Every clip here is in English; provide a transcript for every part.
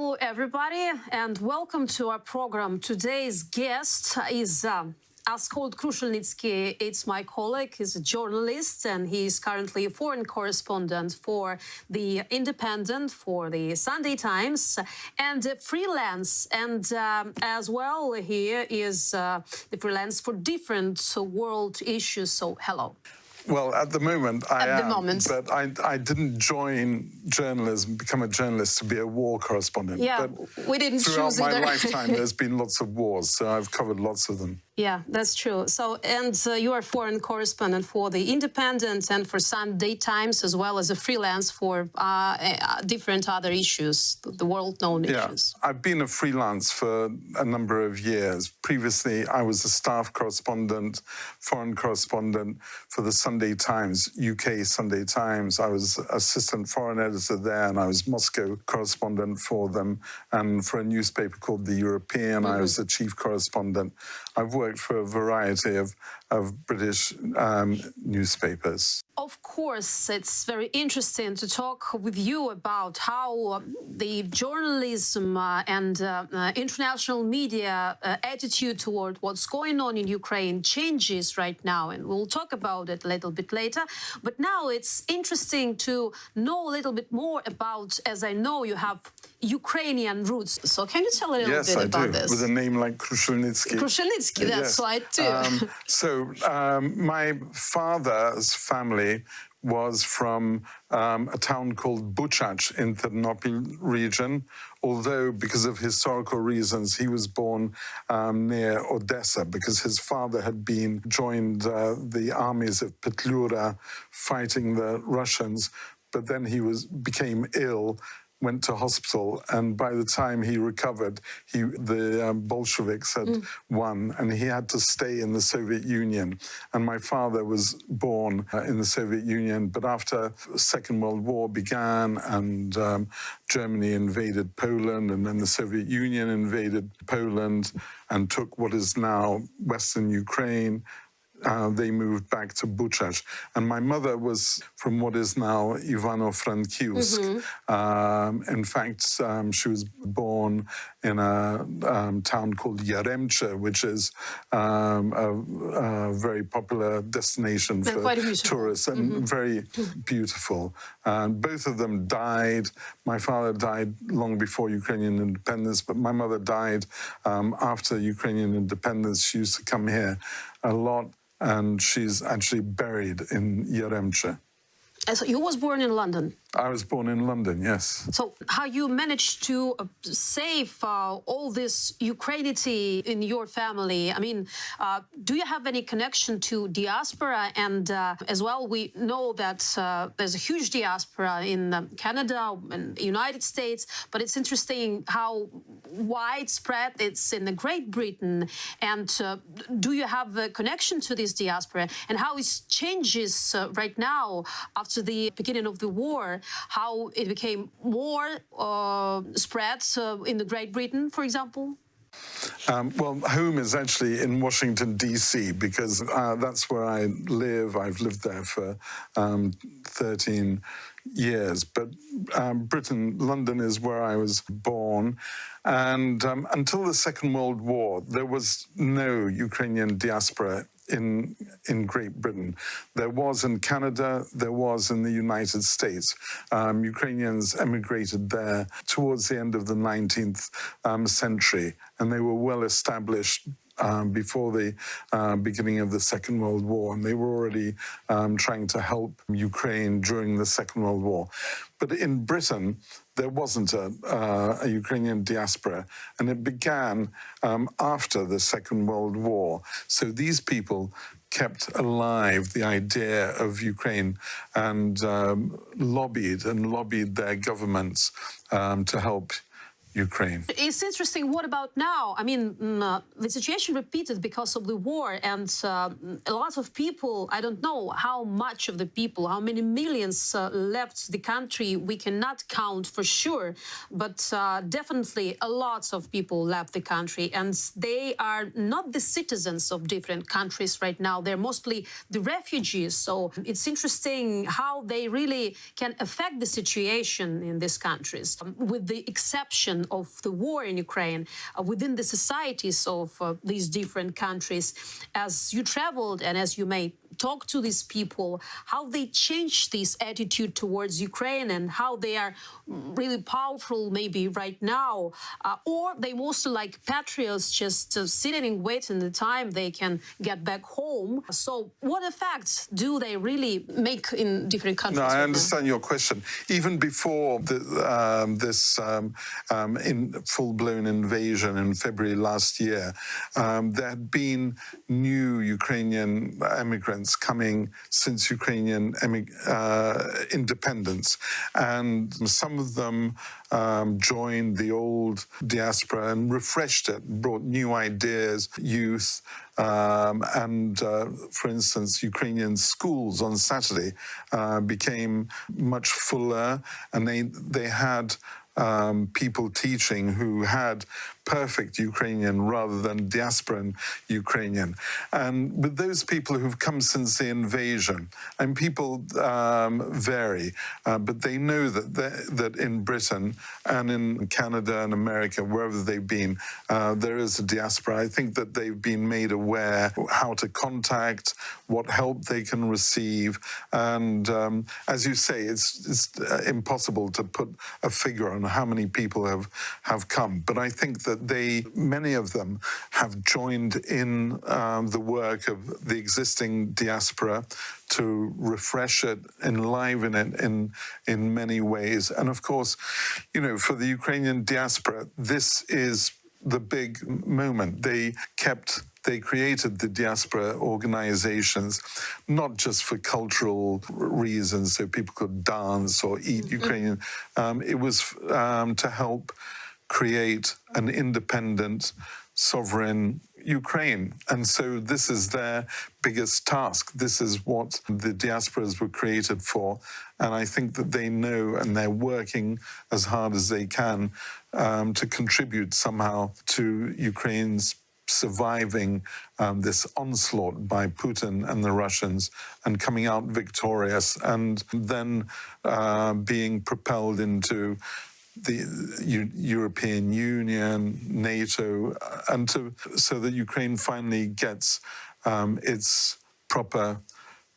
Hello, everybody, and welcome to our program. Today's guest is Askold Krushelnycky. It's my colleague. He's a journalist, and he's currently a foreign correspondent for the Independent, for the Sunday Times, and freelance. And as well, he is the freelance for different world issues. So, hello. Well, at the moment, I am, but I didn't join journalism, become a journalist to be a war correspondent. Yeah, but we didn't choose either. Throughout my lifetime, there's been lots of wars, so I've covered lots of them. Yeah, that's true. So, and you are foreign correspondent for the Independent and for Sunday Times, as well as a freelance for different other issues, the world-known issues. I've been a freelance for a number of years. Previously, I was a staff correspondent, foreign correspondent for the Sunday Times, UK Sunday Times. I was assistant foreign editor there, and I was Moscow correspondent for them. And for a newspaper called The European, I was the chief correspondent. I've worked for a variety of British newspapers. Of course, it's very interesting to talk with you about how the journalism and international media attitude toward what's going on in Ukraine changes right now, and we'll talk about it a little bit later. But now it's interesting to know a little bit more about, as I know you have Ukrainian roots. So can you tell a little bit about this? Yes, I do, with a name like Krushelnycky. Krushelnycky, that's right, too. My father's family was from a town called Buchach in the Ternopil region, although because of historical reasons he was born near Odessa because his father had joined the armies of Petlura fighting the Russians, but then he became ill, went to hospital, and by the time he recovered, the Bolsheviks had won, and he had to stay in the Soviet Union. And my father was born in the Soviet Union, but after the Second World War began and Germany invaded Poland, and then the Soviet Union invaded Poland and took what is now Western Ukraine, they moved back to Buchach. And my mother was from what is now Ivano-Frankivsk. In fact, she was born in a town called Yaremche, which is a very popular destination for tourists and very beautiful. Both of them died. My father died long before Ukrainian independence, but my mother died after Ukrainian independence. She used to come here a lot, and she's actually buried in Yaremche. So you was born in London? I was born in London, yes. So how you managed to save all this Ukrainity in your family? I mean, do you have any connection to diaspora? And as well, we know that there's a huge diaspora in Canada and United States, but it's interesting how widespread it's in Great Britain. And do you have a connection to this diaspora? And how it changes right now after the beginning of the war, how it became more spread in the Great Britain, for example? Well, home is actually in Washington, D.C., because that's where I live. I've lived there for 13 years. But Britain, London is where I was born. And until the Second World War, there was no Ukrainian diaspora in Great Britain. There was in Canada, there was in the United States. Ukrainians emigrated there towards the end of the 19th century, and they were well established before the beginning of the Second World War, and they were already trying to help Ukraine during the Second World War. But in Britain, there wasn't a Ukrainian diaspora, and it began after the Second World War. So these people kept alive the idea of Ukraine and lobbied their governments to help Ukraine. It's interesting. What about now? I mean, the situation repeated because of the war, and a lot of people, I don't know how much of the people, how many millions left the country, we cannot count for sure, but definitely a lot of people left the country, and they are not the citizens of different countries right now. They're mostly the refugees. So it's interesting how they really can affect the situation in these countries, with the exception of the war in Ukraine within the societies of these different countries. As you traveled and as you may talk to these people, how they change this attitude towards Ukraine and how they are really powerful maybe right now, or they mostly like patriots just sitting and waiting the time they can get back home. So what effects do they really make in different countries? No, I understand your question. Even before this full-blown invasion in February last year, there had been new Ukrainian immigrants coming since Ukrainian independence. And some of them joined the old diaspora and refreshed it, brought new ideas, youth, and for instance, Ukrainian schools on Saturday became much fuller, and they had people teaching who had perfect Ukrainian rather than diasporan Ukrainian. And with those people who've come since the invasion, and people vary, but they know that in Britain and in Canada and America, wherever they've been, there is a diaspora. I think that they've been made aware how to contact, what help they can receive. And as you say, it's impossible to put a figure on how many people have come. But I think that many of them have joined in the work of the existing diaspora to refresh it, enliven it in many ways. And of course, you know, for the Ukrainian diaspora, this is the big moment. They created the diaspora organizations, not just for cultural reasons, so people could dance or eat Ukrainian. It was to help create an independent, sovereign Ukraine. And so this is their biggest task. This is what the diasporas were created for. And I think that they know, and they're working as hard as they can to contribute somehow to Ukraine's surviving this onslaught by Putin and the Russians and coming out victorious, and then being propelled into the European Union, NATO, and so that Ukraine finally gets its proper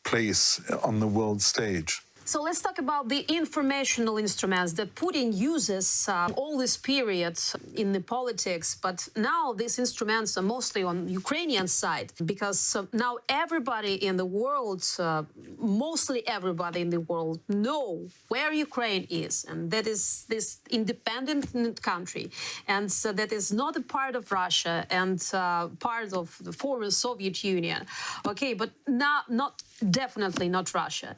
place on the world stage. So let's talk about the informational instruments that Putin uses all this period in the politics. But now these instruments are mostly on Ukrainian side, because now everybody in the world, mostly everybody in the world, know where Ukraine is, and that is this independent country, and so that is not a part of Russia and part of the former Soviet Union. Okay, but not definitely not Russia.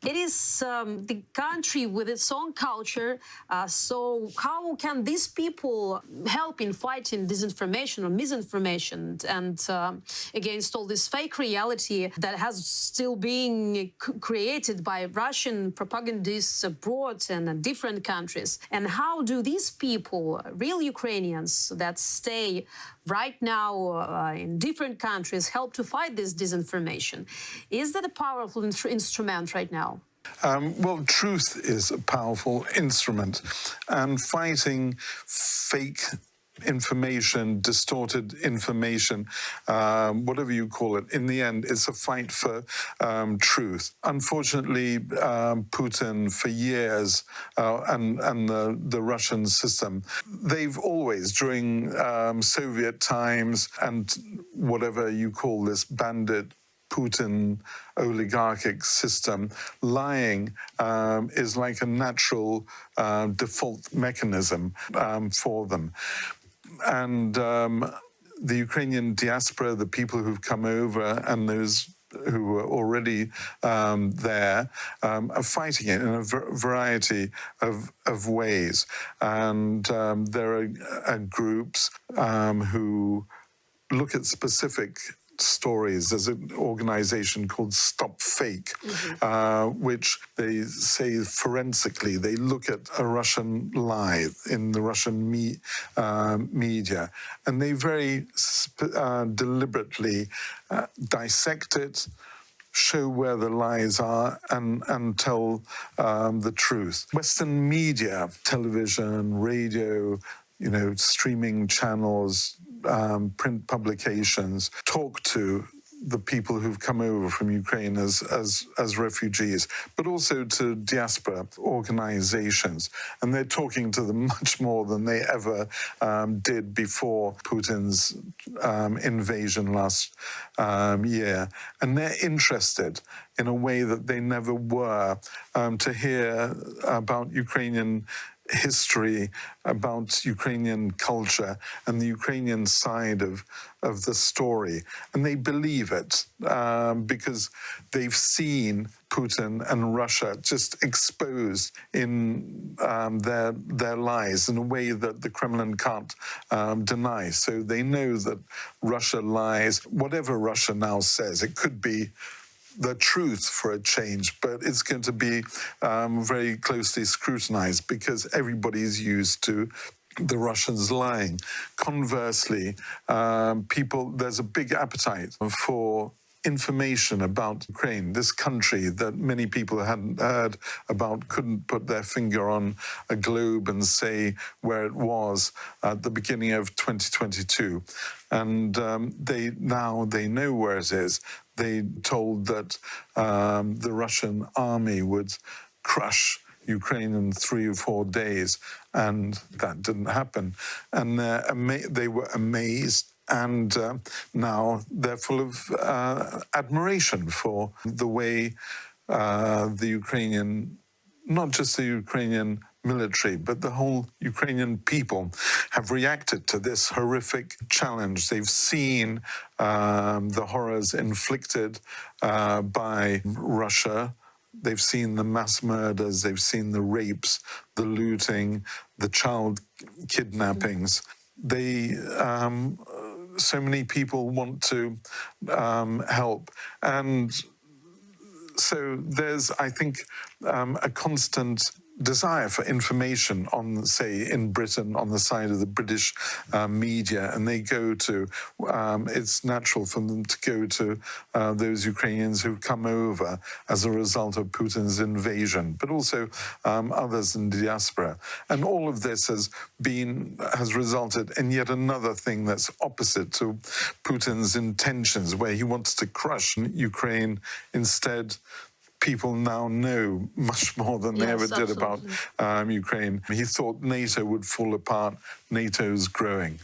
It is the country with its own culture. So how can these people help in fighting disinformation or misinformation and against all this fake reality that has still been created by Russian propagandists abroad and in different countries? And how do these people, real Ukrainians that stay right now in different countries, help to fight this disinformation? Is that a powerful instrument right now? Well, truth is a powerful instrument, and fighting fake information, distorted information, whatever you call it, in the end, it's a fight for truth. Unfortunately, Putin, for years, and the Russian system, they've always, during Soviet times and whatever you call this bandit Putin oligarchic system, lying is like a natural default mechanism for them. And the Ukrainian diaspora, the people who've come over and those who were already there, are fighting it in a variety of ways. And there are groups who look at specific stories. There's an organization called Stop Fake, which they say forensically, they look at a Russian lie in the Russian media, and they very deliberately dissect it, show where the lies are, and tell the truth. Western media, television, radio, streaming channels, print publications, talk to the people who've come over from Ukraine as refugees, but also to diaspora organizations. And they're talking to them much more than they ever did before Putin's invasion last year. And they're interested in a way that they never were to hear about Ukrainian history, about Ukrainian culture and the Ukrainian side of the story. And they believe it because they've seen Putin and Russia just exposed in their lies in a way that the Kremlin can't deny. So they know that Russia lies. Whatever Russia now says, it could be the truth for a change, but it's going to be very closely scrutinized because everybody's used to the Russians lying. Conversely, there's a big appetite for information about Ukraine, this country that many people hadn't heard about, couldn't put their finger on a globe and say where it was at the beginning of 2022. And they know where it is. They told that the Russian army would crush Ukraine in 3 or 4 days, and that didn't happen. And they were amazed. And now they're full of admiration for the way the Ukrainian, not just the Ukrainian military, but the whole Ukrainian people have reacted to this horrific challenge. They've seen the horrors inflicted by Russia. They've seen the mass murders, they've seen the rapes, the looting, the child kidnappings. So many people want to help. And so there's, I think, a constant desire for information on, say, in Britain, on the side of the British media, and they go to, it's natural for them to go to those Ukrainians who've come over as a result of Putin's invasion, but also others in diaspora. And all of this has resulted in yet another thing that's opposite to Putin's intentions, where he wants to crush Ukraine. Instead, people now know much more than they ever did about Ukraine. He thought NATO would fall apart. NATO's growing.